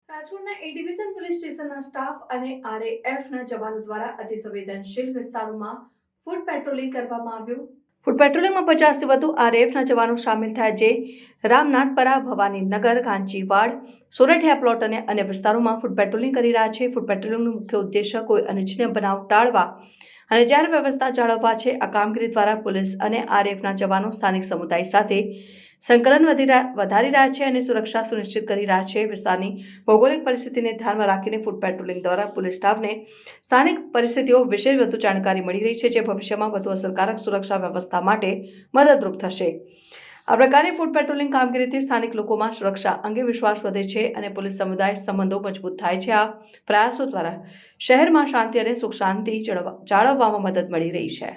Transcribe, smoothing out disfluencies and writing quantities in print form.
રાજકોટના એ division police સ્ટેશનના staff અને આરએએફના જવાનો દ્વારા અતિસંવેદનશીલ વિસ્તારોમાં ફૂટ પેટ્રોલિંગ કરવામાં આવ્યું। ફૂટ પેટ્રોલિંગમાં 50થી વધુ આરએએફના જવાનો સામેલ થયા, જે રામનાથપરા, ભવાનીનગર, કાંચીવાડ, સોરઠિયા પ્લોટ અને અન્ય વિસ્તારોમાં ફૂટ પેટ્રોલિંગ કરી રહ્યા છે। ફૂટ પેટ્રોલિંગનો મુખ્ય ઉદ્દેશ્ય કોઈ અનિચ્છનીય બનાવ ટાળવા અને જાહેર વ્યવસ્થા જાળવવા છે। આ કામગીરી દ્વારા પોલીસ અને આરએએફના જવાનો સ્થાનિક સમુદાય સાથે સંકલન વધારી રહ્યા છે અને સુરક્ષા સુનિશ્ચિત કરી રહ્યા છે। વિસ્તારની ભૌગોલિક પરિસ્થિતિને ધ્યાનમાં રાખીને ફૂટ પેટ્રોલિંગ દ્વારા પોલીસ સ્ટાફને સ્થાનિક પરિસ્થિતિઓ વિશે વધુ જાણકારી મળી રહી છે, જે ભવિષ્યમાં વધુ અસરકારક સુરક્ષા વ્યવસ્થા માટે મદદરૂપ થશે। આ પ્રકારની ફૂટ પેટ્રોલિંગ કામગીરીથી સ્થાનિક લોકોમાં સુરક્ષા અંગે વિશ્વાસ વધે છે અને પોલીસ સમુદાય સંબંધો મજબૂત થાય છે। આ પ્રયાસો દ્વારા શહેરમાં શાંતિ અને સુખ શાંતિ જાળવવામાં મદદ મળી રહી છે।